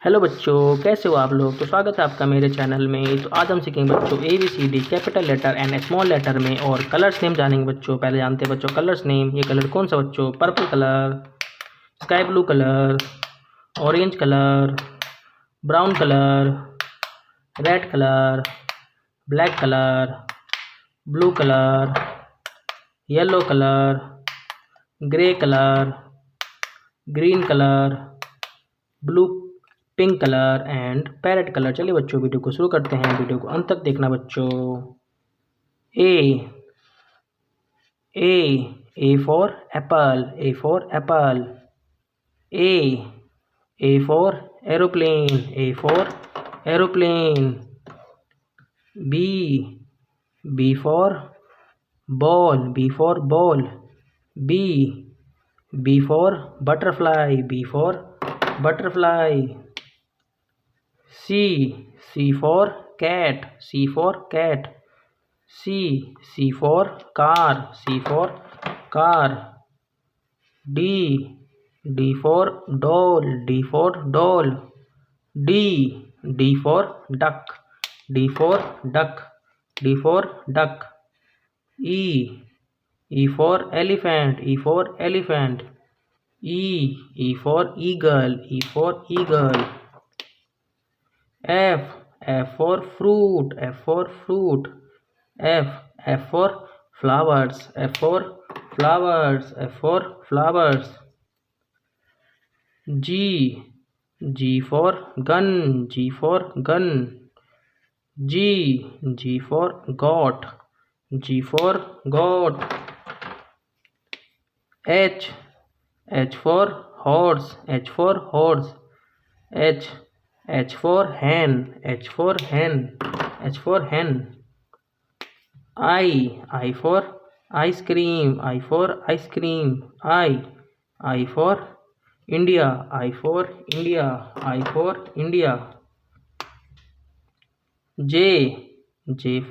Hello बच्चों, कैसे हो आप लोग। तो स्वागत है आपका मेरे चैनल में। तो आज हम सीखेंगे बच्चों ABCD capital letter and small letter में, और कलर्स नेम जानेंगे बच्चों। पहले जानते हैं बच्चों कलर्स नेम। ये कलर कौन सा बच्चों? Purple colour, sky blue colour, orange colour, brown colour, red colour, black colour, blue colour, yellow colour, grey colour, green colour, blue pink colour and parrot colour. चलिए बच्चों वीडियो को शुरू करते हैं। वीडियो को अंत तक देखना बच्चों। A for apple, A for apple. A for aeroplane, A for aeroplane. B for ball, B for ball. B for butterfly, B for butterfly. C for cat, C for cat. C for car, C for car. D for doll, D for doll. D for duck, D for duck, D for duck. E for elephant, E for elephant. E for eagle, E for eagle. F for fruit, F for fruit. F for flowers, F for flowers, F for flowers. G for gun, G for gun. G for goat, G for goat. H for horse, H for horse. H for hen, H for hen, H for hen. I for ice cream, I for ice cream. I for India, I for India, I for India. J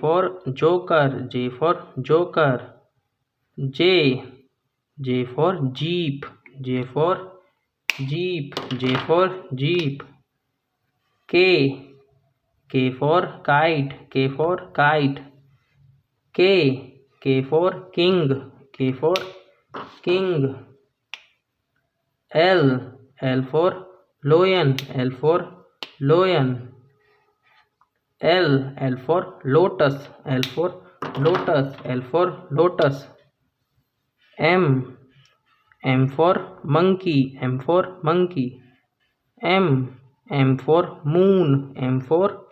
for joker, J for joker. J for jeep, J for jeep, J for jeep. K for kite, K for kite. K for king, K for king. L for lion, L for lion. L for lotus, L for lotus, L for lotus. M for monkey, M for monkey. M for moon, M for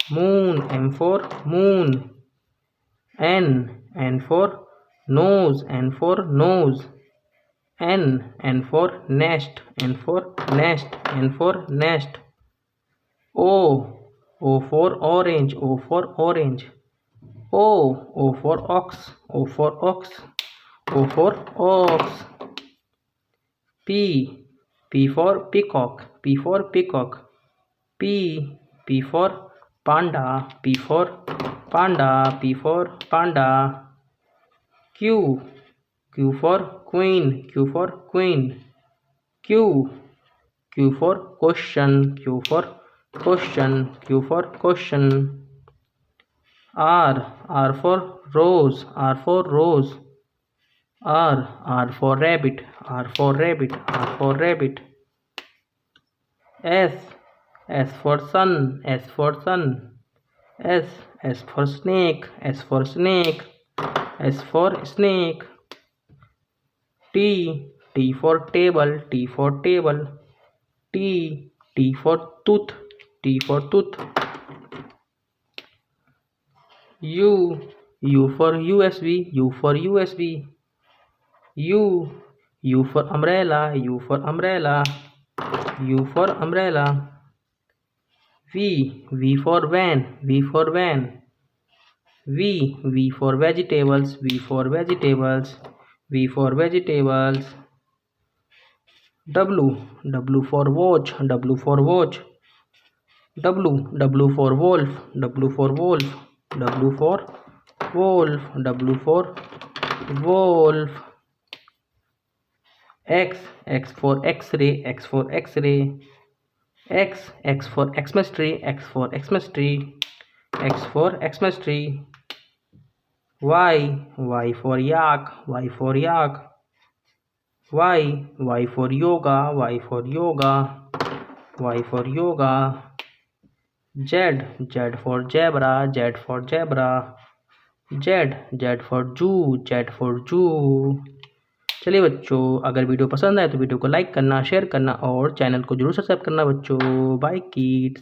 moon, M for moon. N for nose, N for nose. N for nest, N for nest, N for nest. O for orange, O for orange. O for ox, O for ox, O for ox. P for peacock, P for peacock. P for panda, P for panda, P for panda. Q for queen, Q for queen. Q for question, Q for question, Q for question. R for rose, R for rose. R for rabbit, R for rabbit, R for rabbit. S for sun, S for sun. S for snake, S for snake, S for snake. T for table, T for table. T for tooth, T for tooth. U for USB, U for USB. U for umbrella, U for umbrella, U for umbrella. V for van, V for van. V for vegetables, V for vegetables, V for vegetables. W for watch, W for watch. W for wolf, W for wolf, W for wolf, W for wolf. X for x-ray, X for x-ray. X for Xmas tree, X for Xmas tree, X for Xmas tree. Y for yak, Y for yak. Y for yoga, Y for yoga, Y for yoga. Z for zebra, Z for zebra. Z for zoo, Z for zoo. चलिए बच्चों, अगर video पसंद आए तो video को like करना, share करना और चैनल को जरूर सब्सक्राइब करना बच्चों। Bye kids.